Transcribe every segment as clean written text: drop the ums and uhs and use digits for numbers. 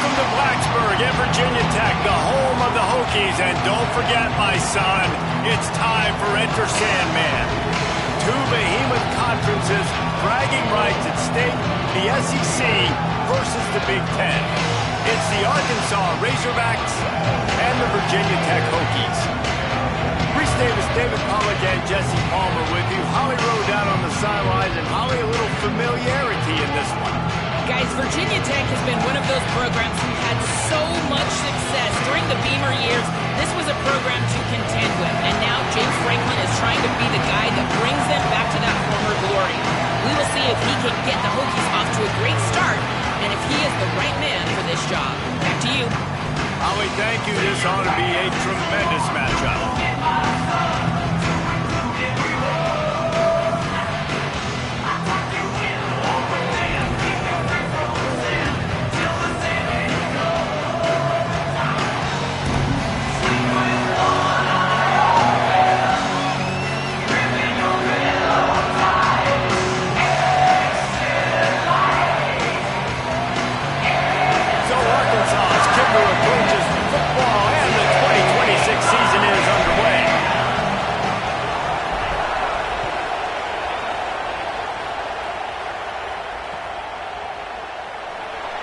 Welcome to Blacksburg at Virginia Tech, the home of the Hokies. And don't forget, my son, it's time for Enter Sandman. Two behemoth conferences, bragging rights at stake, the SEC versus the Big Ten. It's the Arkansas Razorbacks and the Virginia Tech Hokies. Reese Davis, David Pollack, and Jesse Palmer with you. Holly Rowe down on the sidelines, and Holly, a little familiarity in this one. Guys, Virginia Tech has been one of those programs who had so much success during the Beamer years. This was a program to contend with, and now James Franklin is trying to be the guy that brings them back to that former glory. We will see if he can get the Hokies off to a great start, and if he is the right man for this job. Back to you. Holly, thank you. This ought to be a tremendous matchup.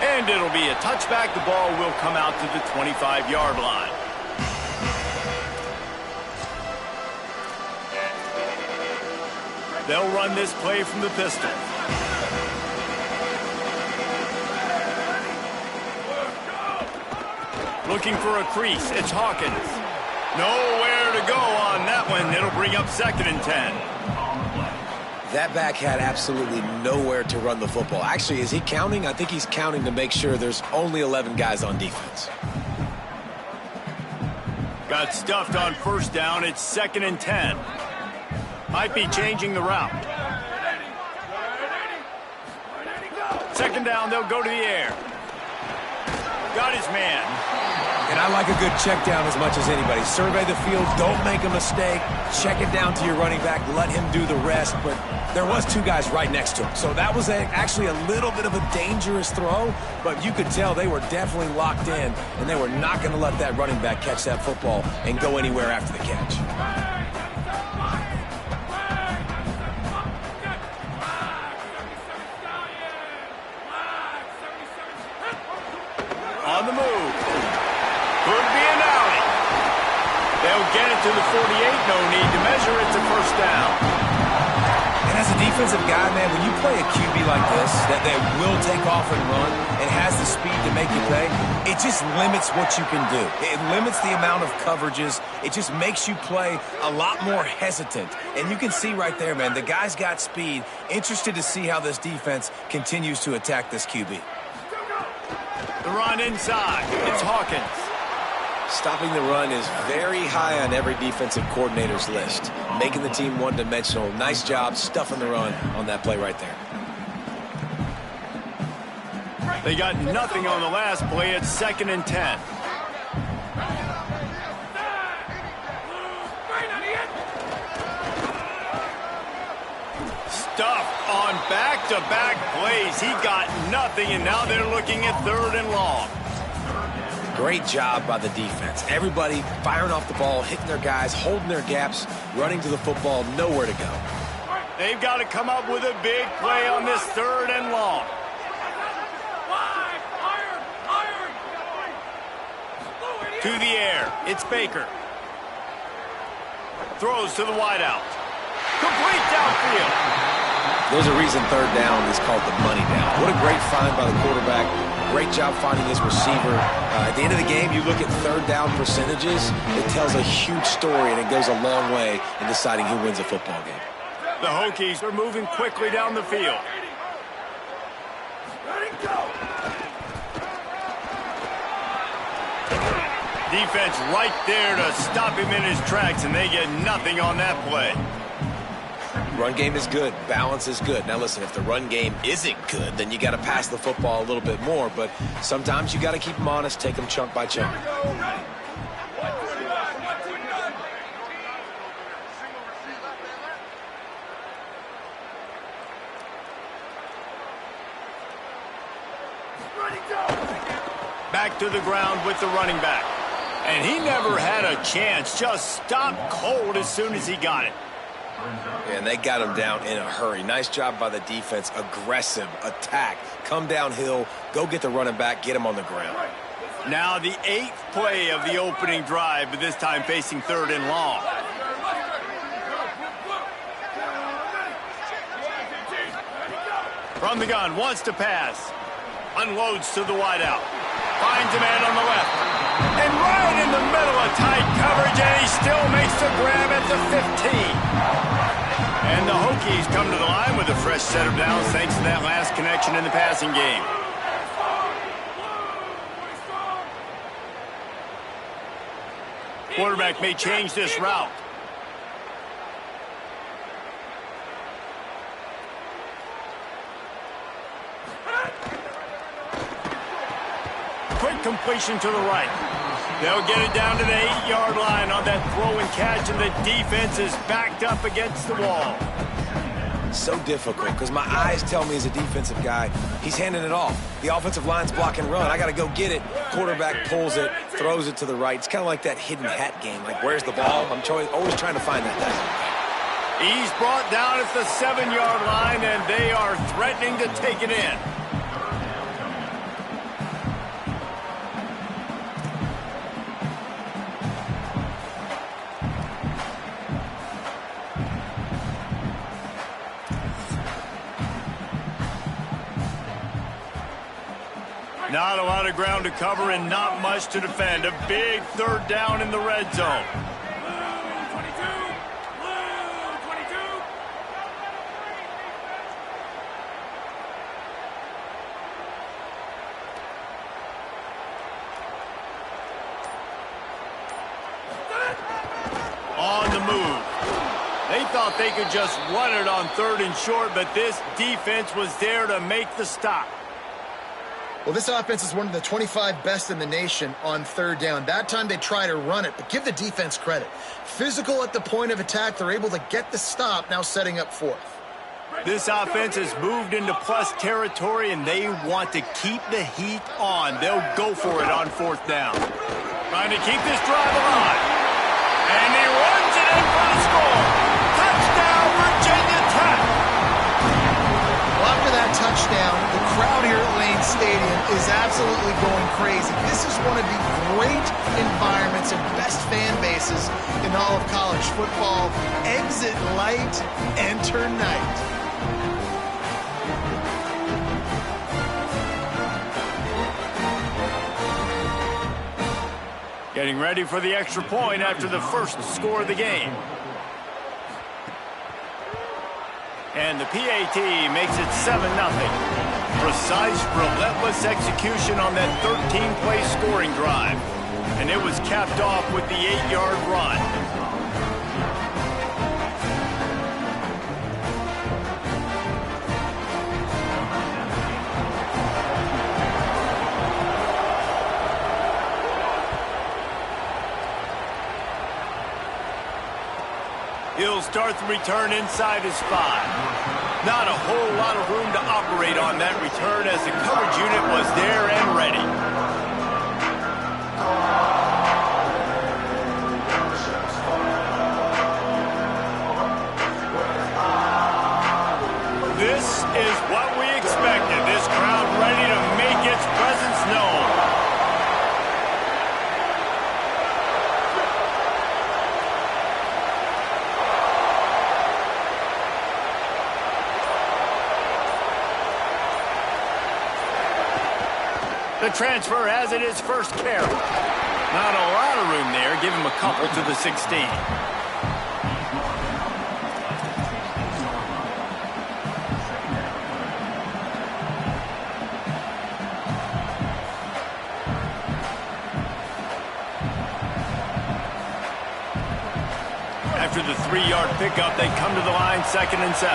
And it'll be a touchback. The ball will come out to the 25-yard line. They'll run this play from the pistol. Looking for a crease. It's Hawkins. Nowhere to go on that one. It'll bring up 2nd and 10. That back had absolutely nowhere to run the football. Actually, is he counting? I think he's counting to make sure there's only 11 guys on defense. Got stuffed on 1st down. It's 2nd and 10. Might be changing the route. 2nd down, they'll go to the air. Got his man. And I like a good check down as much as anybody. Survey the field, don't make a mistake. Check it down to your running back, let him do the rest. But there was 2 guys right next to him. So that was actually a little bit of a dangerous throw, but you could tell they were definitely locked in, and they were not going to let that running back catch that football and go anywhere after the catch. On the move. Could be an outing. They'll get it to the 48. No need to measure it to 1st down. And as a defensive guy, man, when you play a QB like this, that will take off and run and has the speed to make you pay, it just limits what you can do. It limits the amount of coverages. It just makes you play a lot more hesitant. And you can see right there, man, the guy's got speed. Interested to see how this defense continues to attack this QB. The run inside. It's Hawkins. Stopping the run is very high on every defensive coordinator's list. Making the team one-dimensional. Nice job stuffing the run on that play right there. They got nothing on the last play. It's 2nd and 10. Stuffed on back-to-back plays. He got nothing, and now they're looking at 3rd and long. Great job by the defense. Everybody firing off the ball, hitting their guys, holding their gaps, running to the football, nowhere to go. They've got to come up with a big play on this 3rd and long. To the air. It's Baker. Throws to the wideout. Complete downfield. There's a reason 3rd down is called the money down. What a great find by the quarterback. Great job finding his receiver. At the end of the game, you look at 3rd down percentages. It tells a huge story, and it goes a long way in deciding who wins a football game. The Hokies are moving quickly down the field. Defense right there to stop him in his tracks, and they get nothing on that play. Run game is good. Balance is good. Now, listen, if the run game isn't good, then you got to pass the football a little bit more. But sometimes you got to keep them honest, take them chunk by chunk. Back to the ground with the running back. And he never had a chance. Just stopped cold as soon as he got it. And they got him down in a hurry. Nice job by the defense. Aggressive attack. Come downhill, go get the running back, get him on the ground. Now the 8th play of the opening drive, but this time facing 3rd and long. From the gun, wants to pass. Unloads to the wideout. Finds a man on the left. And right in the middle of tight coverage, and he still makes the grab at the 15. And the Hokies come to the line with a fresh set of downs thanks to that last connection in the passing game. Quarterback may change this route. Quick completion to the right. They'll get it down to the 8-yard line on that throw and catch, and the defense is backed up against the wall. So difficult because my eyes tell me as a defensive guy, he's handing it off. The offensive line's block and run. I got to go get it. Quarterback pulls it, throws it to the right. It's kind of like that hidden hat game. Like, where's the ball? I'm always trying to find that guy. He's brought down at the 7-yard line, and they are threatening to take it in. Not a lot of ground to cover and not much to defend. A big 3rd down in the red zone. On the move. They thought they could just run it on 3rd and short, but this defense was there to make the stop. Well, this offense is one of the 25 best in the nation on 3rd down. That time they try to run it, but give the defense credit. Physical at the point of attack. They're able to get the stop, now setting up 4th. This offense has moved into plus territory, and they want to keep the heat on. They'll go for it on 4th down. Trying to keep this drive alive. And he runs it in for the score. Touchdown, Virginia Tech. Well, after that touchdown, the crowd here at Lane Stadium is absolutely going crazy. This is one of the great environments and best fan bases in all of college football. Exit light, enter night. Getting ready for the extra point after the first score of the game. And the PAT makes it 7-0. Precise, relentless execution on that 13-play scoring drive. And it was capped off with the 8-yard run. He'll start the return inside his 5. Not a whole lot of room to operate on that return as the coverage unit was there and ready. This is what we expected. This crowd ready to make its presence known. The transfer has it his first carry. Not a lot of room there. Give him a couple to the 16. After the 3-yard pickup, they come to the line 2nd and 7.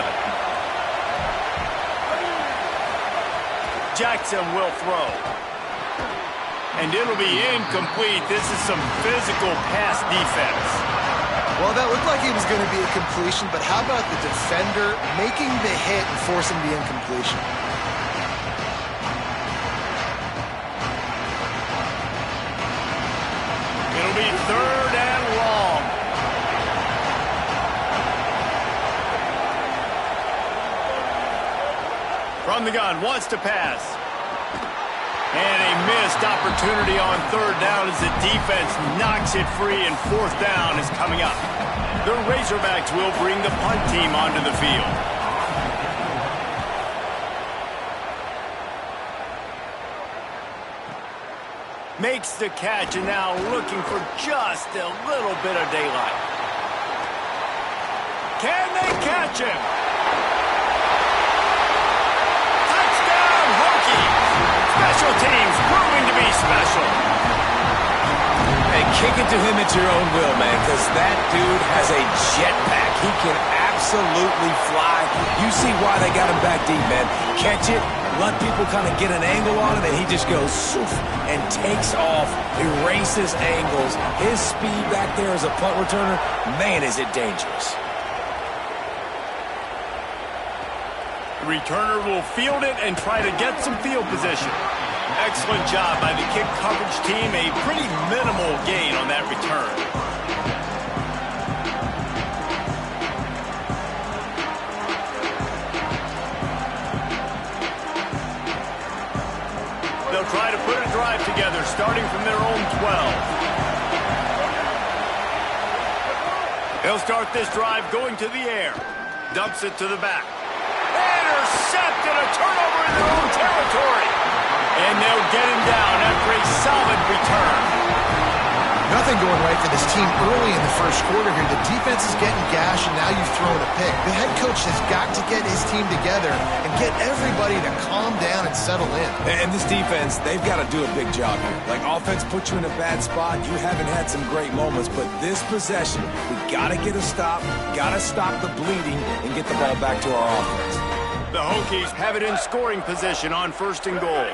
Jackson will throw. And it'll be incomplete. This is some physical pass defense. Well, that looked like it was going to be a completion, but how about the defender making the hit and forcing the incompletion? 3rd and long. From the gun, wants to pass. And a missed opportunity on 3rd down as the defense knocks it free, and 4th down is coming up. The Razorbacks will bring the punt team onto the field. Makes the catch, and now looking for just a little bit of daylight. Can they catch him? Touchdown, Hokies! Special teams proving to be special. Hey, kick it to him at your own will, man, because that dude has a jetpack. He can absolutely fly. You see why they got him back deep, man. Catch it, let people kind of get an angle on him, and he just goes soof and takes off, erases angles. His speed back there as a punt returner, man, is it dangerous. The returner will field it and try to get some field position. Excellent job by the kick coverage team. A pretty minimal gain on that return. They'll try to put a drive together, starting from their own 12. They'll start this drive going to the air. Dumps it to the back. Intercepted, a turnover in their own territory. And they'll get him down after a solid return. Nothing going right for this team early in the first quarter here. The defense is getting gashed, and now you've thrown a pick. The head coach has got to get his team together and get everybody to calm down and settle in. And this defense, they've got to do a big job here. Like, offense put you in a bad spot. You haven't had some great moments, but this possession, we got to get a stop, got to stop the bleeding, and get the ball back to our offense. The Hokies have it in scoring position on 1st and goal.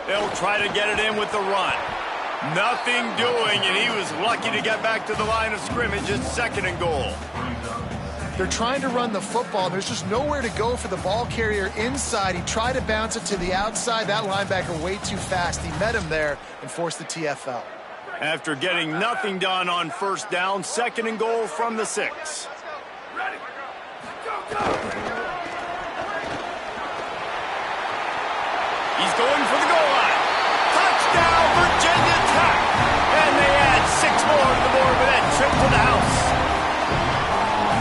They'll try to get it in with the run. Nothing doing, and he was lucky to get back to the line of scrimmage at 2nd and goal. They're trying to run the football. There's just nowhere to go for the ball carrier inside. He tried to bounce it to the outside. That linebacker way too fast. He met him there and forced the TFL. After getting nothing done on 1st down, 2nd and goal from the 6. He's going for the goal line. Touchdown, Virginia Tech. And they add 6 more to the board with that trip to the house.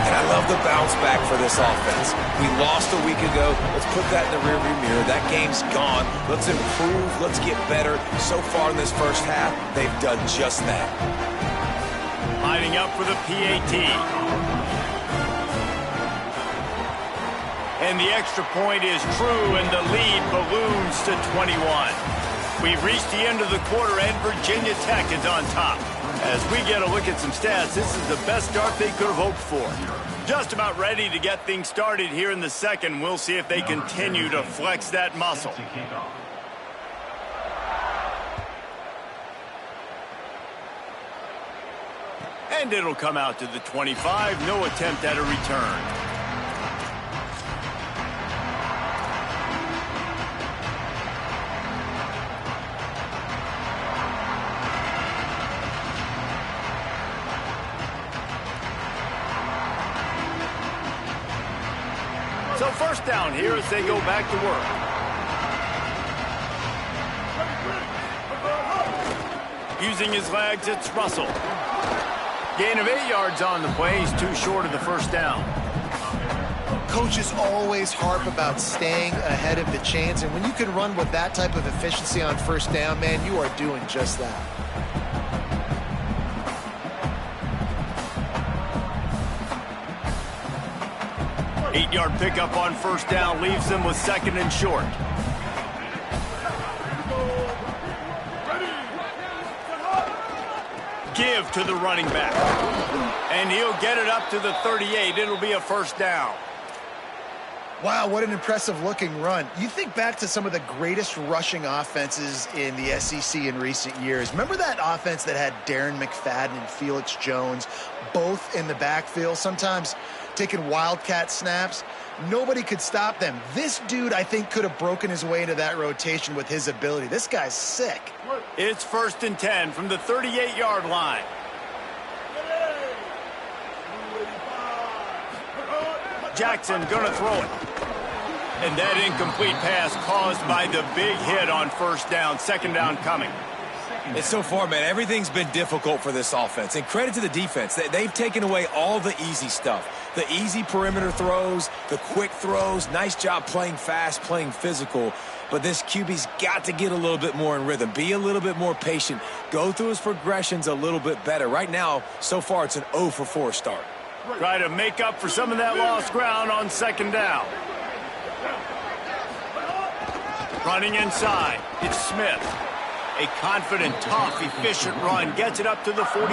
And I love the bounce back for this offense. We lost a week ago. Let's put that in the rearview mirror. That game's gone. Let's improve. Let's get better. So far in this first half, they've done just that. Lining up for the PAT. And the extra point is true, and the lead balloons to 21. We've reached the end of the quarter, and Virginia Tech is on top. As we get a look at some stats, this is the best start they could have hoped for. Just about ready to get things started here in the 2nd. We'll see if they continue to flex that muscle. And it'll come out to the 25. No attempt at a return. So 1st down here as they go back to work. Using his legs, it's Russell. Gain of 8 yards on the play. He's too short of the 1st down. Coaches always harp about staying ahead of the chains, and when you can run with that type of efficiency on 1st down, man, you are doing just that. Eight-yard pickup on 1st down leaves them with 2nd and short. Give to the running back. And he'll get it up to the 38. It'll be a 1st down. Wow, what an impressive-looking run. You think back to some of the greatest rushing offenses in the SEC in recent years. Remember that offense that had Darren McFadden and Felix Jones both in the backfield, sometimes taking wildcat snaps? Nobody could stop them. This dude, I think, could have broken his way into that rotation with his ability. This guy's sick. It's 1st and 10 from the 38-yard line. Jackson gonna throw it. And that incomplete pass caused by the big hit on 1st down. 2nd down coming. And so far, man, everything's been difficult for this offense. And credit to the defense. They've taken away all the easy stuff. The easy perimeter throws, the quick throws. Nice job playing fast, playing physical. But this QB's got to get a little bit more in rhythm. Be a little bit more patient. Go through his progressions a little bit better. Right now, so far, it's an 0 for 4 start. Try to make up for some of that lost ground on 2nd down. Running inside, it's Smith. A confident, tough, efficient run gets it up to the 44.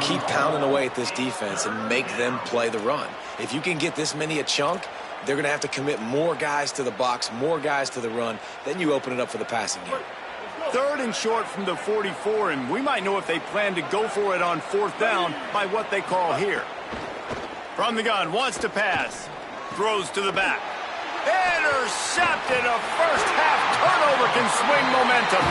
Keep pounding away at this defense and make them play the run. If you can get this many a chunk, they're going to have to commit more guys to the box, more guys to the run. Then you open it up for the passing game. 3rd and short from the 44, and we might know if they plan to go for it on 4th down by what they call here. From the gun, wants to pass. Throws to the back. Intercepted. A first-half turnover can swing momentum.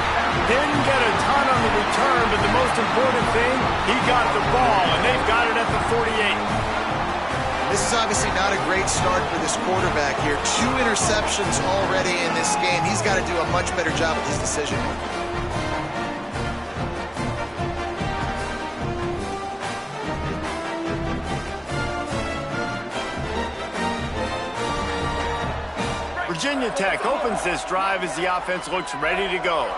Didn't get a ton on the return, but the most important thing, he got the ball, and they've got it at the 48. This is obviously not a great start for this quarterback here. 2 interceptions already in this game. He's got to do a much better job with his decision making. Virginia Tech opens this drive as the offense looks ready to go.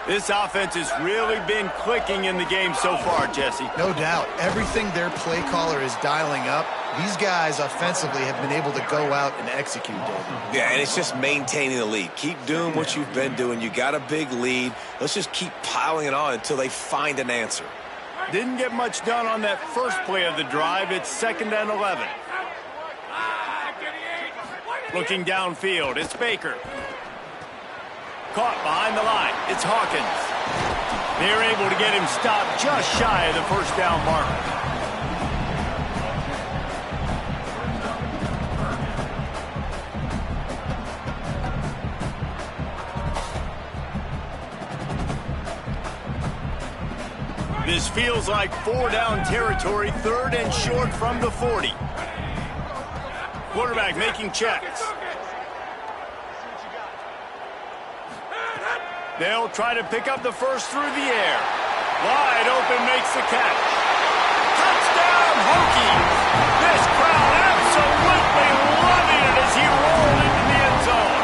This offense has really been clicking in the game so far, Jesse. No doubt. Everything their play caller is dialing up, these guys offensively have been able to go out and execute, David. Yeah, and it's just maintaining the lead. Keep doing what you've been doing. You got a big lead. Let's just keep piling it on until they find an answer. Didn't get much done on that first play of the drive. It's 2nd and 11. Looking downfield, it's Baker. Caught behind the line, it's Hawkins. They're able to get him stopped just shy of the 1st down mark. This feels like 4 down territory, 3rd and short from the 40. Quarterback making checks. They'll try to pick up the first through the air. Wide open, makes the catch. Touchdown, Hokies! This crowd absolutely loving it as he rolled into the end zone.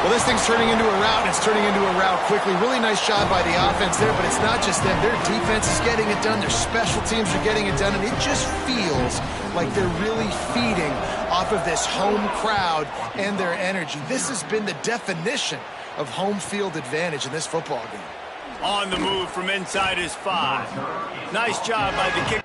Well, this thing's turning into a rout, and it's turning into a rout quickly. Really nice job by the offense there, but it's not just them. Their defense is getting it done. Their special teams are getting it done, and it just feels like they're really feeding off of this home crowd and their energy. This has been the definition of home field advantage in this football game. On the move from inside his 5. Nice job by the kicker.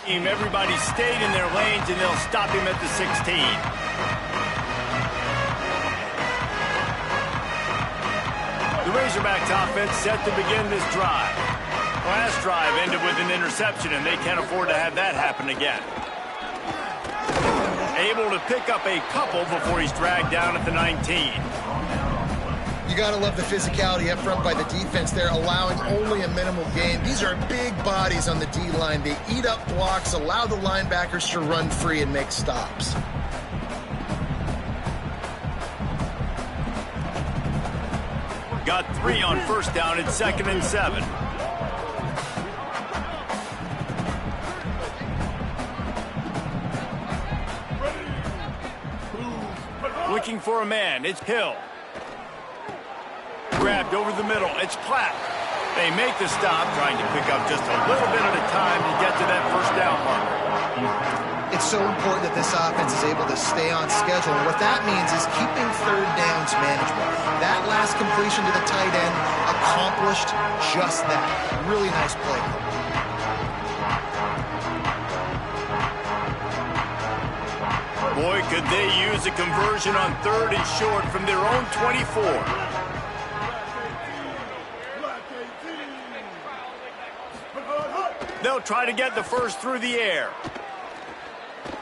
Everybody stayed in their lanes, and they'll stop him at the 16. The Razorbacks offense set to begin this drive. Last drive ended with an interception, and they can't afford to have that happen again. Able to pick up a couple before he's dragged down at the 19. You got to love the physicality up front by the defense there, allowing only a minimal gain. These are big bodies on the D-line. They eat up blocks, allow the linebackers to run free and make stops. Got 3 on 1st down. It's 2nd and 7. Looking for a man. It's Hill. Grabbed over the middle. It's Platt. They make the stop, trying to pick up just a little bit at a time to get to that first down marker. It's so important that this offense is able to stay on schedule. And what that means is keeping third downs manageable. That last completion to the tight end accomplished just that. Really nice play. Boy, could they use a conversion on 3rd and short from their own 24. They'll try to get the first through the air.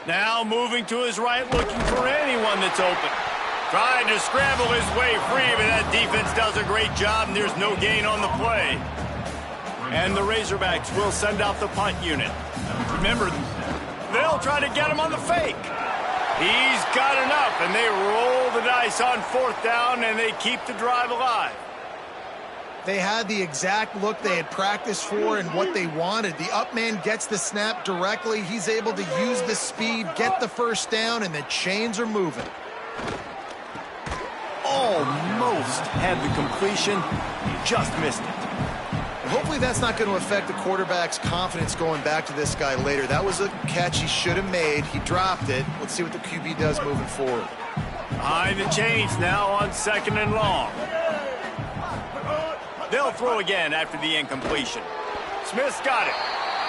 Now moving to his right, looking for anyone that's open. Trying to scramble his way free, but that defense does a great job, and there's no gain on the play. And the Razorbacks will send out the punt unit. Remember, they'll try to get him on the fake. He's got enough, and they roll the dice on 4th down, and they keep the drive alive. They had the exact look they had practiced for and what they wanted. The up man gets the snap directly. He's able to use the speed, get the first down, and the chains are moving. Almost had the completion, just missed it. Hopefully that's not going to affect the quarterback's confidence going back to this guy later. That was a catch he should have made. He dropped it. Let's see what the QB does moving forward. Behind the chains now on 2nd and long. They'll throw again after the incompletion. Smith's got it.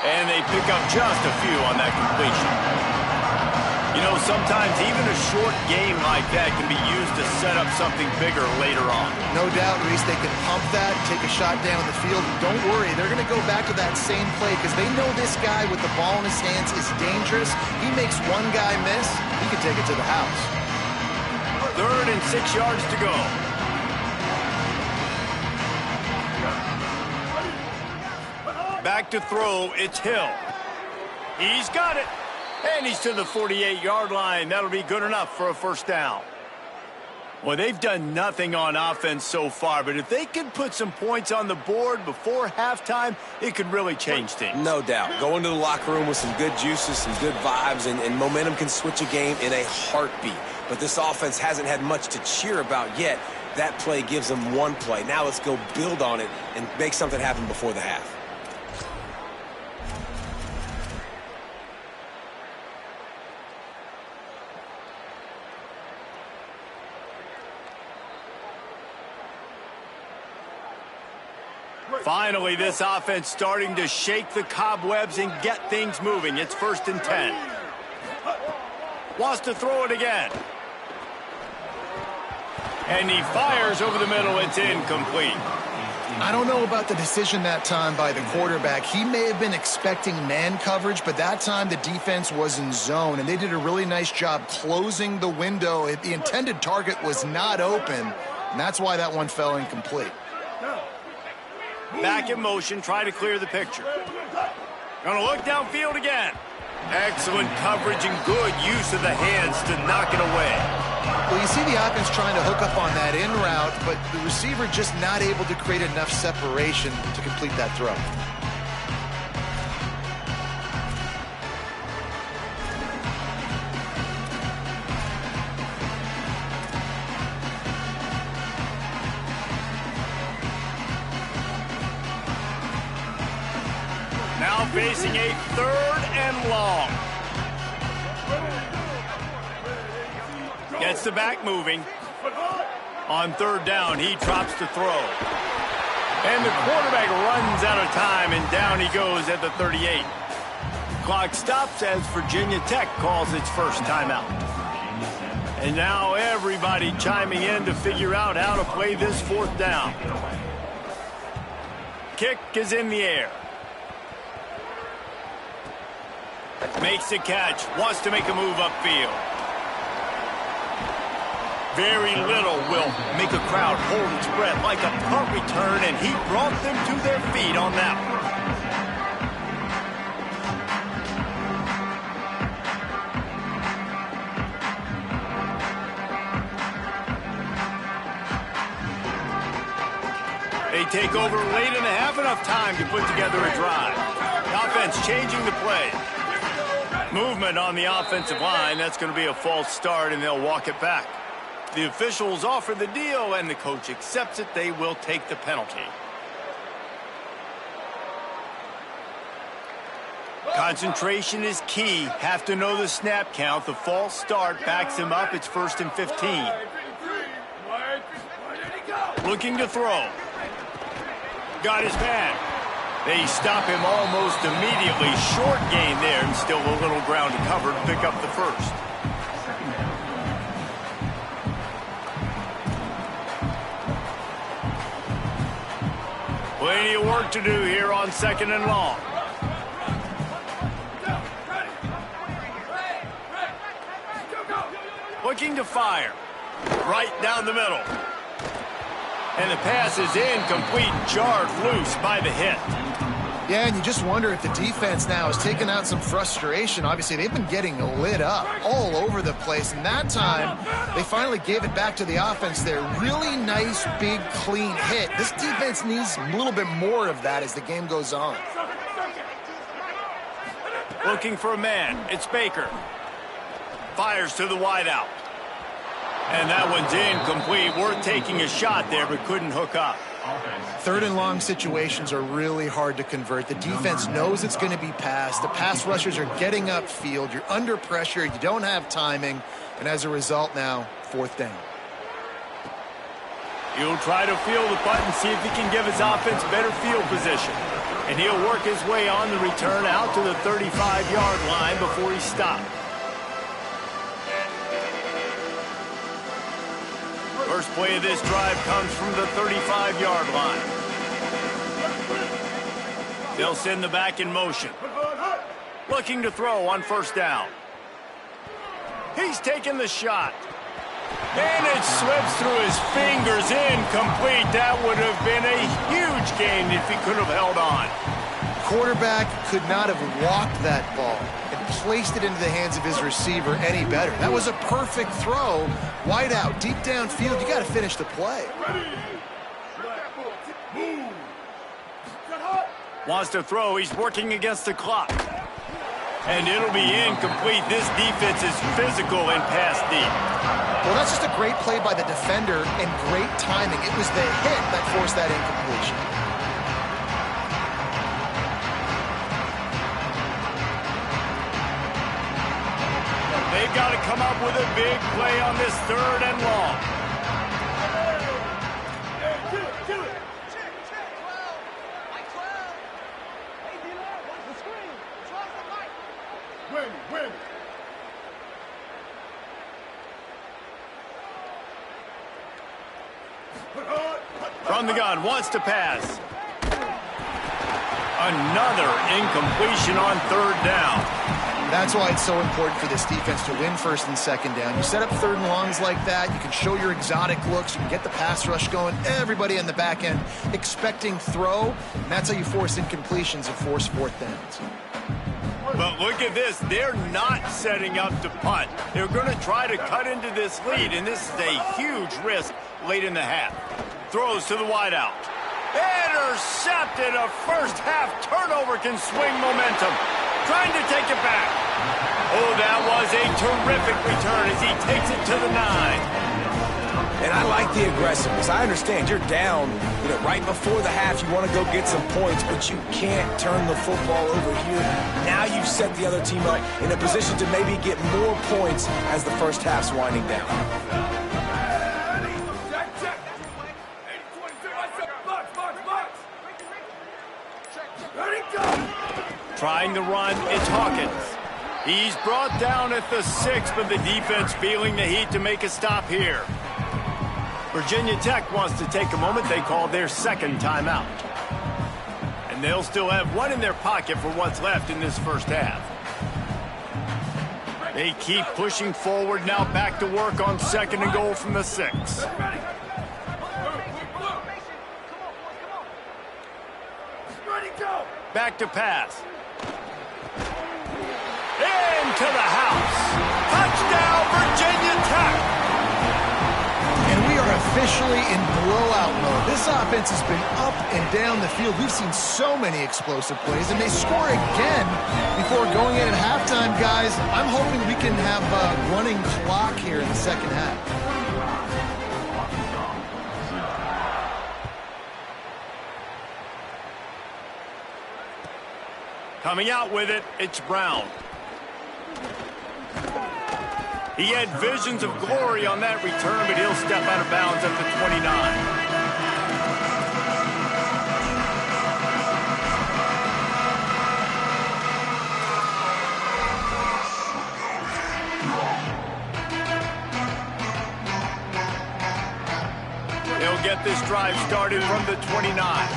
And they pick up just a few on that completion. You know, sometimes even a short game like that can be used to set up something bigger later on. No doubt, Reese, they can pump that, take a shot down the field. And don't worry, they're going to go back to that same play because they know this guy with the ball in his hands is dangerous. He makes one guy miss, he can take it to the house. 3rd and 6 yards to go. Back to throw, it's Hill. He's got it. And he's to the 48-yard line. That'll be good enough for a first down. Well, they've done nothing on offense so far, but if they can put some points on the board before halftime, it could really change things. No doubt. Go into the locker room with some good juices, some good vibes, and momentum can switch a game in a heartbeat. But this offense hasn't had much to cheer about yet. That play gives them one play. Now let's go build on it and make something happen before the half. Finally, this offense starting to shake the cobwebs and get things moving. It's 1st and 10. Wants to throw it again. And he fires over the middle. It's incomplete. I don't know about the decision that time by the quarterback. He may have been expecting man coverage, but that time the defense was in zone, and they did a really nice job closing the window. The intended target was not open, and that's why that one fell incomplete. Back in motion, try to clear the picture. Gonna look downfield again. Excellent coverage and good use of the hands to knock it away. Well, you see the offense trying to hook up on that in route, but the receiver just not able to create enough separation to complete that throw. Now facing a 3rd and long. Gets the back moving. On 3rd down, he drops to throw. And the quarterback runs out of time, and down he goes at the 38. Clock stops as Virginia Tech calls its first timeout. And now everybody chiming in to figure out how to play this 4th down. Kick is in the air. Makes the catch, wants to make a move upfield. Very little will make a crowd hold its breath like a punt return, and he brought them to their feet on that one. They take over late in the half, enough time to put together a drive. The offense changing the play. Movement on the offensive line. That's going to be a false start, and they'll walk it back. The officials offer the deal, and the coach accepts it. They will take the penalty. Concentration is key. Have to know the snap count. The false start backs him up. It's 1st and 15. Looking to throw. Got his man. They stop him almost immediately. Short gain there, and still a little ground to cover to pick up the first. Plenty of work to do here on 2nd and long. Looking to fire. Right down the middle. And the pass is incomplete, jarred loose by the hit. Yeah, and you just wonder if the defense now has taken out some frustration. Obviously, they've been getting lit up all over the place. And that time, they finally gave it back to the offense there. Really nice, big, clean hit. This defense needs a little bit more of that as the game goes on. Looking for a man. It's Baker. Fires to the wideout. And that one's incomplete. Worth taking a shot there, but couldn't hook up. 3rd and long situations are really hard to convert. The defense knows it's going to be passed. The pass rushers are getting upfield. You're under pressure. You don't have timing. And as a result now, 4th down. He'll try to field the punt and see if he can give his offense better field position. And he'll work his way on the return out to the 35-yard line before he stopped. First play of this drive comes from the 35-yard line. They'll send the back in motion. Looking to throw on 1st down. He's taking the shot. And it slips through his fingers, incomplete. That would have been a huge gain if he could have held on. Quarterback could not have walked that ball and placed it into the hands of his receiver any better. That was a perfect throw. Wide out, deep downfield. You got to finish the play. Wants to throw. He's working against the clock. And it'll be incomplete. This defense is physical and pass deep. Well, that's just a great play by the defender and great timing. It was the hit that forced that incompletion. They've got to come up with a big play on this 3rd and long. From the gun, wants to pass. Another incompletion on 3rd down. That's why it's so important for this defense to win 1st and 2nd down. You set up 3rd and longs like that, you can show your exotic looks, you can get the pass rush going, everybody on the back end expecting throw, and that's how you force incompletions and force 4th downs. But look at this. They're not setting up to punt. They're going to try to cut into this lead, and this is a huge risk late in the half. Throws to the wideout. Intercepted. A first-half turnover can swing momentum. Trying to take it back. Oh, that was a terrific return as he takes it to the 9. And I like the aggressiveness. I understand you're down, right before the half. You want to go get some points, but you can't turn the football over here. Now you've set the other team up in a position to maybe get more points as the first half's winding down. Trying to run, it's Hawkins. He's brought down at the 6, but the defense feeling the heat to make a stop here. Virginia Tech wants to take a moment. They called their 2nd timeout. And they'll still have one in their pocket for what's left in this first half. They keep pushing forward now, back to work on 2nd and goal from the 6. Back to pass. Into the house. Touchdown, Virginia Tech. And we are officially in blowout mode. This offense has been up and down the field. We've seen so many explosive plays, and they score again before going in at halftime, guys. I'm hoping we can have a running clock here in the 2nd half. Coming out with it, it's Brown. He had visions of glory on that return, but he'll step out of bounds at the 29. They'll get this drive started from the 29.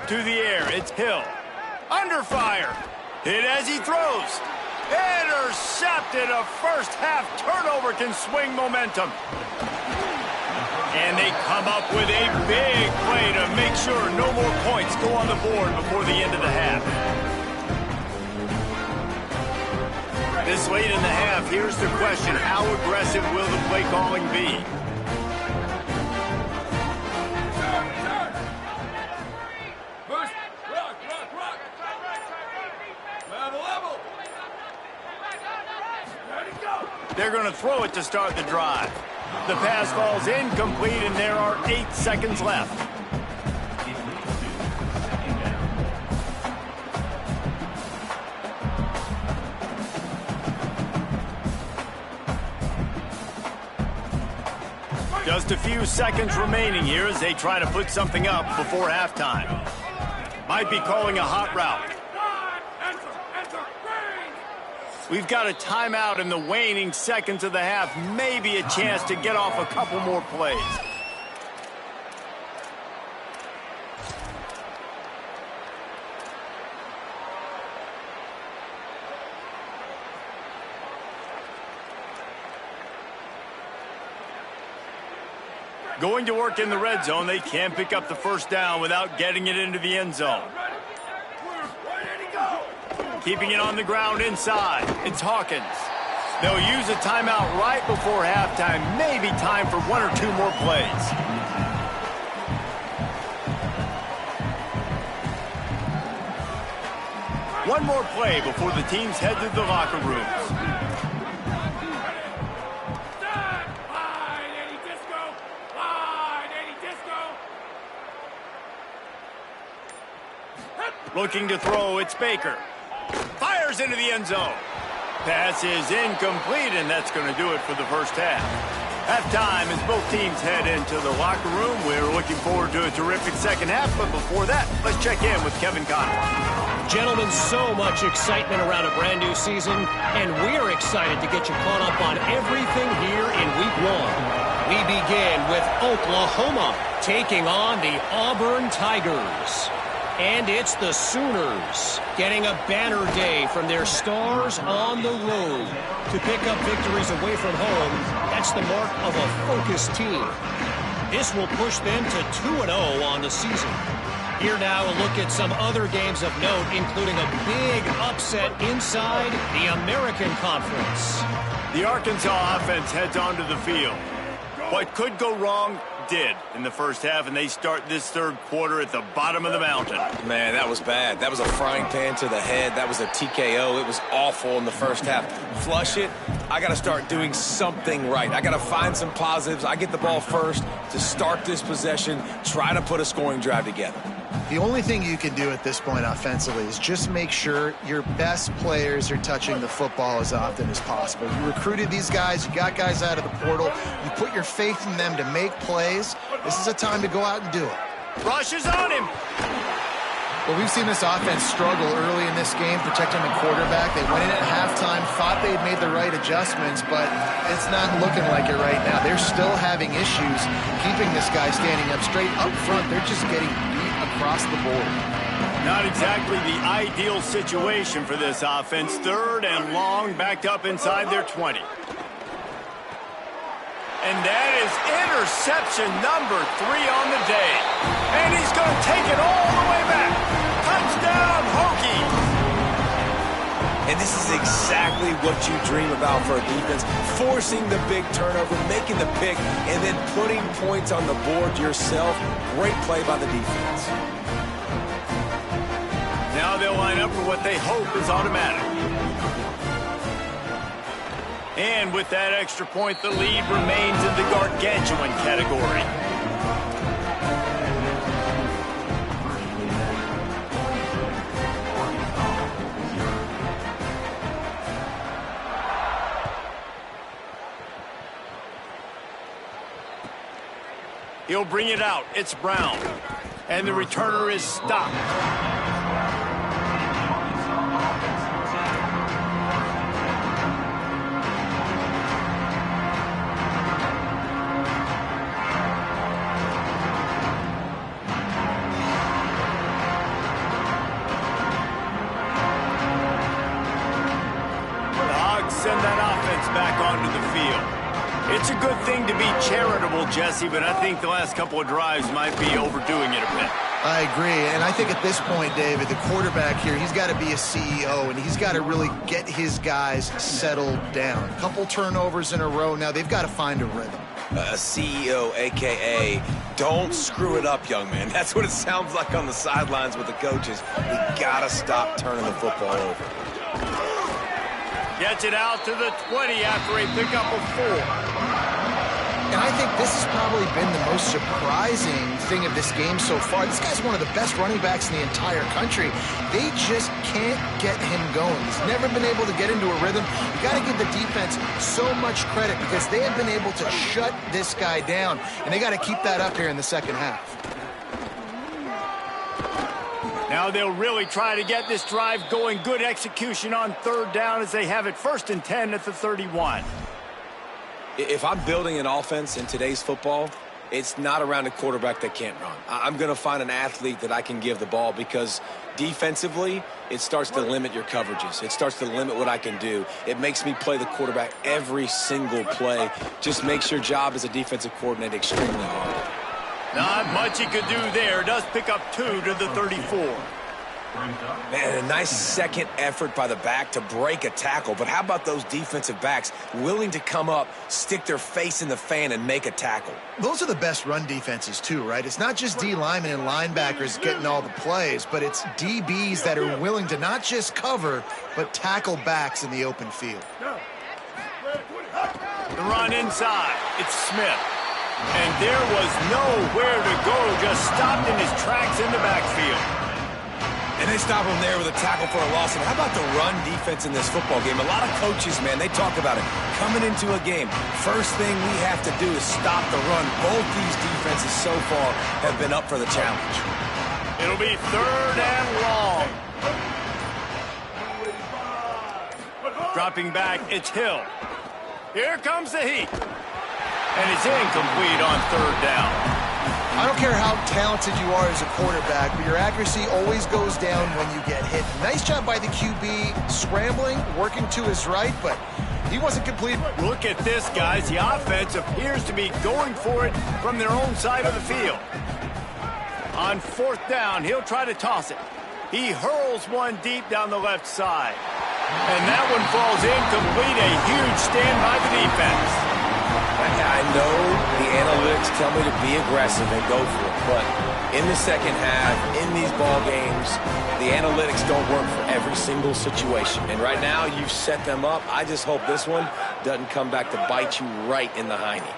To the air, it's Hill. Under fire. Hit as he throws. Intercepted. A first half turnover can swing momentum. And they come up with a big play to make sure no more points go on the board before the end of the half. This late in the half, here's the question. How aggressive will the play calling be? They're going to throw it to start the drive. The pass falls incomplete, and there are 8 seconds left. Just a few seconds remaining here as they try to put something up before halftime. Might be calling a hot route. We've got a timeout in the waning seconds of the half. Maybe a chance to get off a couple more plays. Going to work in the red zone, they can't pick up the first down without getting it into the end zone. Keeping it on the ground inside. It's Hawkins. They'll use a timeout right before halftime. Maybe time for 1 or 2 more plays. One more play before the teams head to the locker rooms. Looking to throw, it's Baker. Fires into the end zone. Pass is incomplete, and that's going to do it for the first half. Halftime as both teams head into the locker room. We're looking forward to a terrific second half, but before that, let's check in with Kevin Conley. Gentlemen, so much excitement around a brand new season, and we're excited to get you caught up on everything here in Week 1. We begin with Oklahoma taking on the Auburn Tigers. And it's the Sooners getting a banner day from their stars on the road. To pick up victories away from home, that's the mark of a focused team. This will push them to 2-0 on the season. Here now a look at some other games of note, including a big upset inside the American Conference. The Arkansas offense heads onto the field. What could go wrong did in the first half, and they start this third quarter at the bottom of the mountain. Man, that was bad. That was a frying pan to the head. That was a TKO. It was awful in the first half. Flush it. I got to start doing something right. I got to find some positives. I get the ball first to start this possession, try to put a scoring drive together. The only thing you can do at this point offensively is just make sure your best players are touching the football as often as possible. You recruited these guys. You got guys out of the portal. You put your faith in them to make plays. This is a time to go out and do it. Rush is on him. Well, we've seen this offense struggle early in this game, protecting the quarterback. They went in at halftime, thought they had made the right adjustments, but it's not looking like it right now. They're still having issues keeping this guy standing up straight. Up front, they're just getting beat across the board. Not exactly the ideal situation for this offense. Third and long, backed up inside their 20. And that is interception number 3 on the day. And he's going to take it all the way back. Touchdown, Hokies! And this is exactly what you dream about for a defense. Forcing the big turnover, making the pick, and then putting points on the board yourself. Great play by the defense. Now they'll line up for what they hope is automatic. And with that extra point, the lead remains in the gargantuan category. He'll bring it out. It's Brown. And the returner is stopped. Send that offense back onto the field. It's a good thing to be charitable, Jesse, but I think the last couple of drives might be overdoing it a bit. I agree, and I think at this point, David, the quarterback here, he's got to be a CEO, and he's got to really get his guys settled down. A couple turnovers in a row now. They've got to find a rhythm. A CEO, a.k.a. don't screw it up, young man. That's what it sounds like on the sidelines with the coaches. We got to stop turning the football over. Gets it out to the 20 after a pickup of 4. And I think this has probably been the most surprising thing of this game so far. This guy's one of the best running backs in the entire country. They just can't get him going. He's never been able to get into a rhythm. You got to give the defense so much credit because they have been able to shut this guy down, and they got to keep that up here in the second half. Now they'll really try to get this drive going. Good execution on third down as they have it 1st and 10 at the 31. If I'm building an offense in today's football, it's not around a quarterback that can't run. I'm going to find an athlete that I can give the ball because defensively, it starts to limit your coverages. It starts to limit what I can do. It makes me play the quarterback every single play. Just makes your job as a defensive coordinator extremely hard. Not much he could do there. Does pick up 2 to the 34. Man, a nice second effort by the back to break a tackle. But how about those defensive backs willing to come up, stick their face in the fan, and make a tackle? Those are the best run defenses, too, right? It's not just D linemen and linebackers getting all the plays, but it's DBs that are willing to not just cover, but tackle backs in the open field. The run inside. It's Smith. And there was nowhere to go, just stopped in his tracks in the backfield. And they stop him there with a tackle for a loss. And how about the run defense in this football game? A lot of coaches, man, they talk about it. Coming into a game, first thing we have to do is stop the run. Both these defenses so far have been up for the challenge. It'll be 3rd and long. Dropping back, it's Hill. Here comes the heat. And it's incomplete on 3rd down. I don't care how talented you are as a quarterback, but your accuracy always goes down when you get hit. Nice job by the QB scrambling, working to his right, but he wasn't complete. Look at this, guys. The offense appears to be going for it from their own side of the field. On 4th down, he'll try to toss it. He hurls one deep down the left side. And that one falls incomplete. A huge stand by the defense. I know the analytics tell me to be aggressive and go for it, but in the second half, in these ball games, the analytics don't work for every single situation. And right now, you've set them up. I just hope this one doesn't come back to bite you right in the hiney.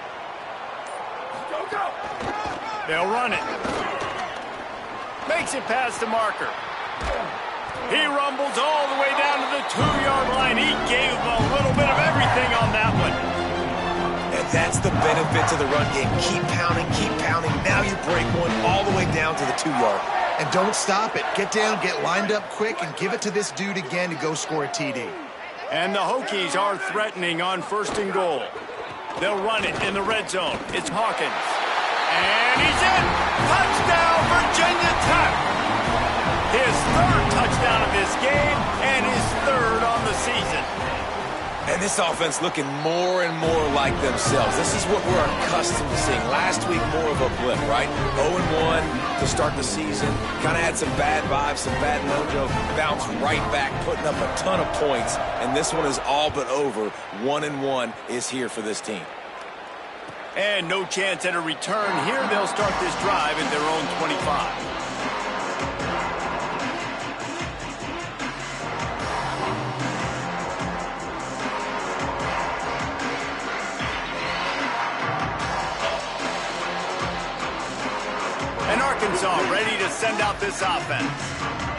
They'll run it. Makes it past the marker. He rumbles all the way down to the 2-yard line. He gave him a little bit of everything on that one. And that's the benefit to the run game. Keep pounding, keep pounding. Now you break one all the way down to the 2-yard. And don't stop it. Get down, get lined up quick, and give it to this dude again to go score a TD. And the Hokies are threatening on 1st and goal. They'll run it in the red zone. It's Hawkins. And he's in. Touchdown, Virginia Tech. His 3rd touchdown of this game and his 3rd on the season. And this offense looking more and more like themselves. This is what we're accustomed to seeing. Last week, more of a blip, right? 0-1 to start the season. Kind of had some bad vibes, some bad mojo. Bounced right back, putting up a ton of points. And this one is all but over. 1-1 is here for this team. And no chance at a return. Here they'll start this drive at their own 25. And Arkansas ready to send out this offense.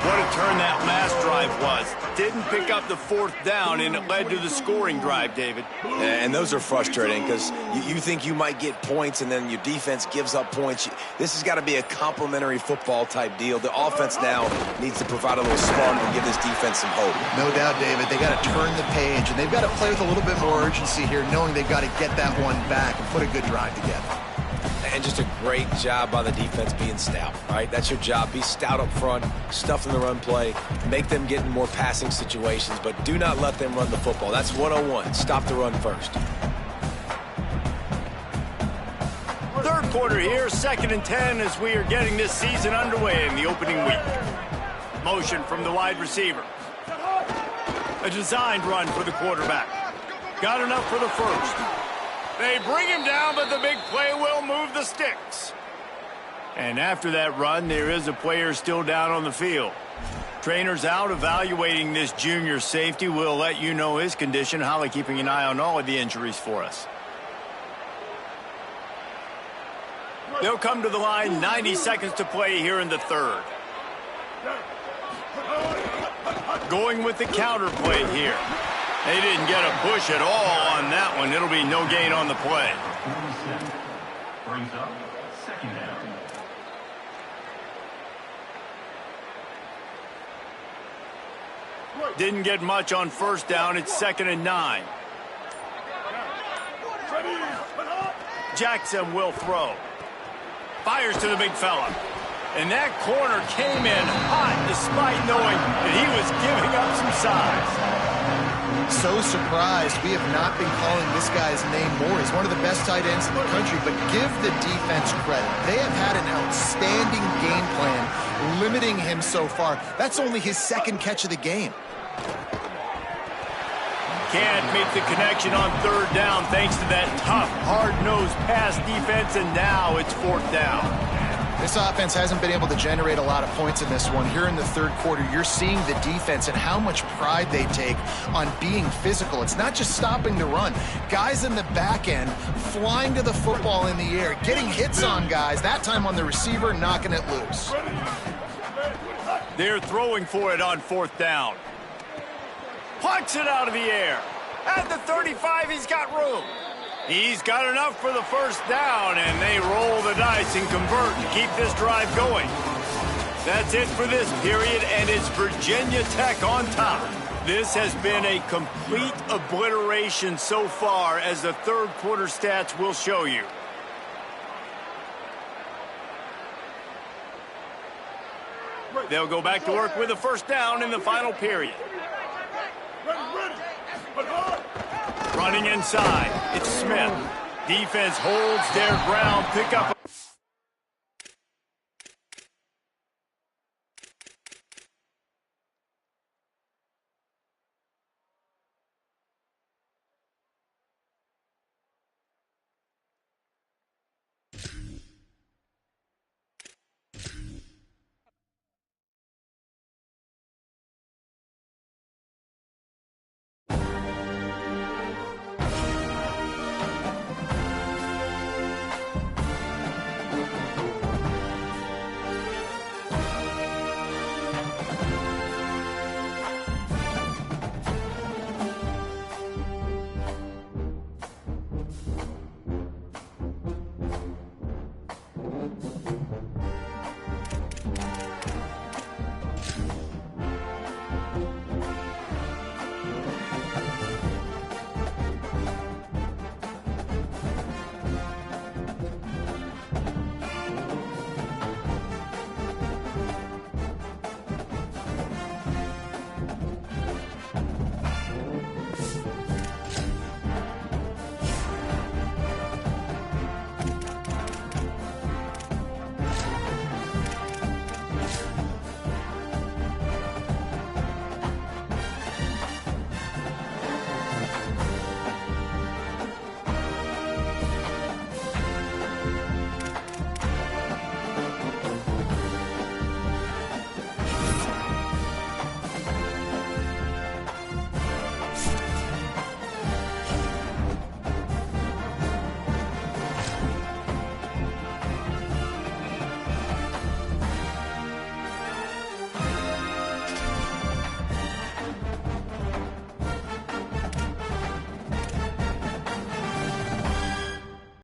What a turn that last drive was. Didn't pick up the fourth down, and it led to the scoring drive, David. And those are frustrating because you think you might get points, and then your defense gives up points. This has got to be a complimentary football type deal. The offense now needs to provide a little spark and give this defense some hope. No doubt, David. They got to turn the page, and they've got to play with a little bit more urgency here, knowing they've got to get that one back and put a good drive together. And just a great job by the defense being stout, right? That's your job. Be stout up front, stuff in the run play, make them get in more passing situations, but do not let them run the football. That's 101. Stop the run first. Third quarter here, 2nd and 10 as we are getting this season underway in the opening week. Motion from the wide receiver. A designed run for the quarterback. Got enough for the first. They bring him down, but the big play will move the sticks. And after that run, there is a player still down on the field. Trainer's out evaluating this junior safety. We'll let you know his condition. Holly keeping an eye on all of the injuries for us. They'll come to the line, 90 seconds to play here in the third. Going with the counter play here. They didn't get a push at all on that one. It'll be no gain on the play. Brings up 2nd down. Didn't get much on first down. It's 2nd and 9. Jackson will throw. Fires to the big fella. And that corner came in hot despite knowing that he was giving up some size. So surprised we have not been calling this guy's name more. He's one of the best tight ends in the country, but give the defense credit. They have had an outstanding game plan limiting him so far. That's only his 2nd catch of the game. Can't make the connection on 3rd down thanks to that tough, hard-nosed pass defense, and now it's 4th down. This offense hasn't been able to generate a lot of points in this one. Here in the third quarter, you're seeing the defense and how much pride they take on being physical. It's not just stopping the run. Guys in the back end flying to the football in the air, getting hits on guys, that time on the receiver, knocking it loose. They're throwing for it on 4th down. Punts it out of the air. At the 35, he's got room. He's got enough for the first down, and they roll the dice and convert to keep this drive going. That's it for this period, and it's Virginia Tech on top. This has been a complete obliteration so far, as the third quarter stats will show you. They'll go back to work with a first down in the final period. Running inside, it's Smith. Defense holds their ground, pick up